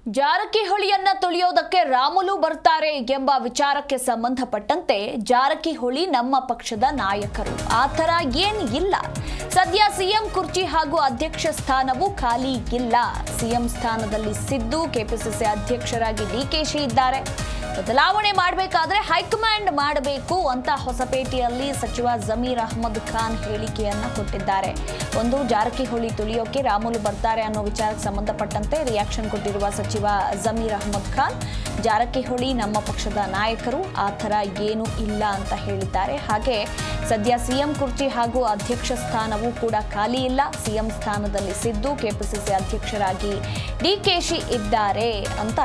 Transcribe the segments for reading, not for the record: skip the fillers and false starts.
ಜಾರಕಿಹೊಳಿಯನ್ನ ತುಳಿಯೋದಕ್ಕೆ ರಾಮುಲು ಬರ್ತಾರೆ ಎಂಬ ವಿಚಾರಕ್ಕೆ ಸಂಬಂಧಪಟ್ಟಂತೆ ಜಾರಕಿಹೊಳಿ ನಮ್ಮ ಪಕ್ಷದ ನಾಯಕರು ಆ ಥರ ಏನು ಇಲ್ಲ. ಸದ್ಯ ಸಿಎಂ ಕುರ್ಚಿ ಹಾಗೂ ಅಧ್ಯಕ್ಷ ಸ್ಥಾನವೂ ಖಾಲಿ ಇಲ್ಲ. ಸಿಎಂ ಸ್ಥಾನದಲ್ಲಿ ಸಿದ್ದು, ಕೆಪಿಸಿಸಿ ಅಧ್ಯಕ್ಷರಾಗಿ ಡಿಕೆಶಿ ಇದ್ದಾರೆ. ಬದಲಾವಣೆ ಮಾಡಬೇಕಾದ್ರೆ ಹೈಕಮಾಂಡ್ ಮಾಡಬೇಕು ಅಂತ ಹೊಸಪೇಟೆಯಲ್ಲಿ ಸಚಿವ ಜಮೀರ್ ಅಹ್ಮದ್ ಖಾನ್ ಹೇಳಿಕೆಯನ್ನ ಕೊಟ್ಟಿದ್ದಾರೆ. ಒಂದು, ಜಾರಕಿಹೊಳಿ ತುಳಿಯೋಕೆ ರಾಮುಲು ಬರ್ತಾರೆ ಅನ್ನೋ ವಿಚಾರಕ್ಕೆ ಸಂಬಂಧಪಟ್ಟಂತೆ ರಿಯಾಕ್ಷನ್ ಕೊಟ್ಟಿರುವ ಸಚಿವ ಜಮೀರ್ ಅಹ್ಮದ್ ಖಾನ್, ಜಾರಕಿಹೊಳಿ ನಮ್ಮ ಪಕ್ಷದ ನಾಯಕರು ಆ ಥರ ಏನೂ ಇಲ್ಲ ಅಂತ ಹೇಳಿದ್ದಾರೆ. ಹಾಗೆ ಸದ್ಯ ಸಿಎಂ ಕುರ್ಚಿ ಹಾಗೂ ಅಧ್ಯಕ್ಷ ಸ್ಥಾನವೂ ಕೂಡ ಖಾಲಿ ಇಲ್ಲ. ಸಿಎಂ ಸ್ಥಾನದಲ್ಲಿ ಸಿದ್ದು, ಕೆಪಿಸಿಸಿ ಅಧ್ಯಕ್ಷರಾಗಿ ಡಿಕೆಶಿ ಇದ್ದಾರೆ ಅಂತ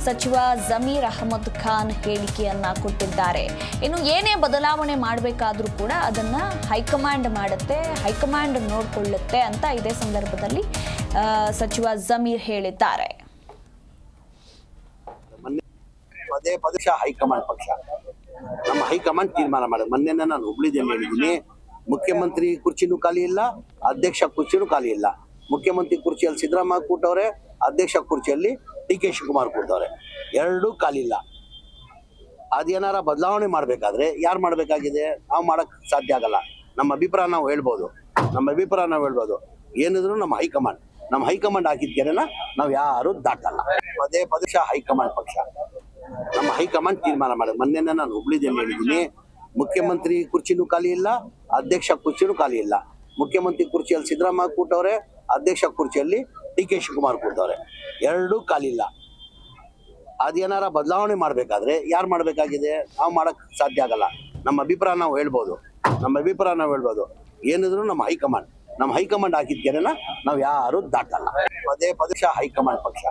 ಸಚಿವ ಜಮೀರ್ ಅಹ್ಮದ್ ಖಾನ್ ಹೇಳಿಕೆಯನ್ನ ಕೊಟ್ಟಿದ್ದಾರೆ. ಇನ್ನು ಏನೇ ಬದಲಾವಣೆ ಮಾಡಬೇಕಾದ್ರೂ ಕೂಡ ಅದನ್ನ ಹೈಕಮಾಂಡ್ ಮಾಡುತ್ತೆ, ಹೈಕಮಾಂಡ್ ನೋಡಿಕೊಳ್ಳುತ್ತೆ ಅಂತ ಇದೇ ಸಂದರ್ಭದಲ್ಲಿ ಸಚಿವ ಜಮೀರ್ ಹೇಳಿದ್ದಾರೆ. ಪದೇ ಪದೇ ಹೈಕಮಾಂಡ್ ಪಕ್ಷ, ನಮ್ಮ ಹೈಕಮಾಂಡ್ ತೀರ್ಮಾನ ಮಾಡಿದೆ. ಮೊನ್ನೆ ನಾನು ಹುಬ್ಳಿದಲ್ಲಿ ಹೇಳಿದ್ದೀನಿ, ಮುಖ್ಯಮಂತ್ರಿ ಕುರ್ಚಿನೂ ಖಾಲಿ ಇಲ್ಲ, ಅಧ್ಯಕ್ಷ ಕುರ್ಚಿನೂ ಖಾಲಿ ಇಲ್ಲ. ಮುಖ್ಯಮಂತ್ರಿ ಕುರ್ಚಿಯಲ್ಲಿ ಸಿದ್ದರಾಮಯ್ಯ ಕೂತವ್ರೆ, ಅಧ್ಯಕ್ಷ ಕುರ್ಚಿಯಲ್ಲಿ ಡಿ.ಕೆ. ಶಿವಕುಮಾರ್ ಕೂತವ್ರೆ, ಎರಡೂ ಖಾಲಿ ಇಲ್ಲ. ಅದೇನಾರ ಬದಲಾವಣೆ ಮಾಡಬೇಕಾದ್ರೆ ಯಾರು ಮಾಡಬೇಕಾಗಿದೆ? ನಾವು ಮಾಡಕ್ ಸಾಧ್ಯ ಆಗಲ್ಲ. ನಮ್ಮ ಅಭಿಪ್ರಾಯ ನಾವು ಹೇಳ್ಬೋದು. ಏನಿದ್ರು ನಮ್ಮ ಹೈಕಮಾಂಡ್ ಹಾಕಿದ ಗೆರೆನ ನಾವು ಯಾರು ದಾಟಲ್ಲ. ಪದೇ ಪದೇ ಹೈಕಮಾಂಡ್ ಪಕ್ಷ, ನಮ್ಮ ಹೈಕಮಾಂಡ್ ತೀರ್ಮಾನ ಮಾಡಿದೆ. ಮೊನ್ನೆ ನಾನು ಹುಬ್ಳಿದಲ್ಲಿ ಹೇಳಿದ್ದೀನಿ, ಮುಖ್ಯಮಂತ್ರಿ ಕುರ್ಚಿನೂ ಖಾಲಿ ಇಲ್ಲ, ಅಧ್ಯಕ್ಷ ಕುರ್ಚಿನೂ ಖಾಲಿ ಇಲ್ಲ. ಮುಖ್ಯಮಂತ್ರಿ ಕುರ್ಚಿಯಲ್ಲಿ ಸಿದ್ದರಾಮಯ್ಯ ಕೂತವ್ರೆ, ಅಧ್ಯಕ್ಷ ಕುರ್ಚಿಯಲ್ಲಿ ಡಿ.ಕೆ. ಶಿವಕುಮಾರ್ ಕೂತವ್ರೆ, ಎರಡೂ ಖಾಲಿ ಇಲ್ಲ. ಅದೇನಾರ ಬದಲಾವಣೆ ಮಾಡಬೇಕಾದ್ರೆ ಯಾರು ಮಾಡಬೇಕಾಗಿದೆ? ನಾವು ಮಾಡಕ್ ಸಾಧ್ಯ ಆಗಲ್ಲ. ನಮ್ಮ ಅಭಿಪ್ರಾಯ ನಾವು ಹೇಳ್ಬೋದು. ಏನಿದ್ರು ನಮ್ಮ ಹೈಕಮಾಂಡ್ ಹಾಕಿದ ಗೆರೆನ ನಾವು ಯಾರು ದಾಟಲ್ಲ. ಪದೇ ಪದೇ ಹೈಕಮಾಂಡ್ ಪಕ್ಷ,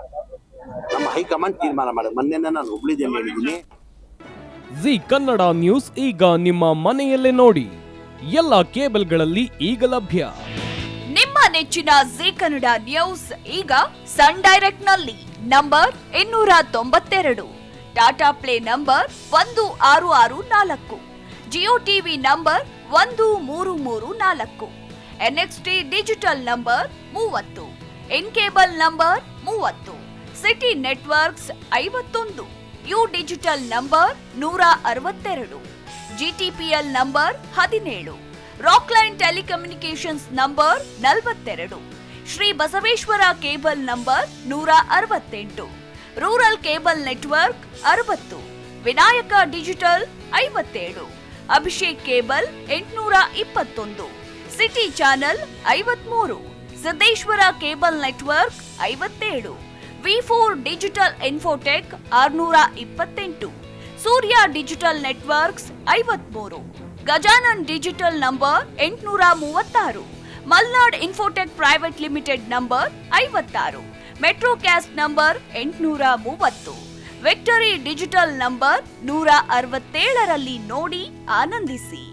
ನಮ್ಮ ಹೈಕಮಾಂಡ್ ತೀರ್ಮಾನ ಮಾಡಿದೆ. ಮೊನ್ನೆ ನಾನು ಹುಬ್ಳಿದಲ್ಲಿ ಹೇಳಿದ್ದೀನಿ. ಜಿ ಕನ್ನಡ ನ್ಯೂಸ್ ಈಗ ನಿಮ್ಮ ಮನೆಯಲ್ಲೇ ನೋಡಿ. ಎಲ್ಲ ಕೇಬಲ್ಗಳಲ್ಲಿ ಈಗ ಲಭ್ಯ. ನಿಮ್ಮ ನೆಚ್ಚಿನ ಜಿ ಕನ್ನಡ ನ್ಯೂಸ್ ಈಗ ಸನ್ ಡೈರೆಕ್ಟ್ ನಲ್ಲಿ number 292, Tata Play number 1664, Jio TV number 1334, NXT digital number 30, In cable number 30, Siti networks 51, U digital number 162, GTPL number 17, Rockline telecommunications number 42, Shri Basaveshwara cable number 168, rural cable network 60, Vinayaka digital 57, Abhishek cable 821, Siti channel 53, Siddeshwara cable network 57, ವಿ4 digital infotech 628, Surya digital networks 53, Gajanan digital number 836, Malnad infotech private limited number 56, Metrocast number 830, Victory digital number 167ರಲ್ಲಿ ನೋಡಿ ಆನಂದಿಸಿ.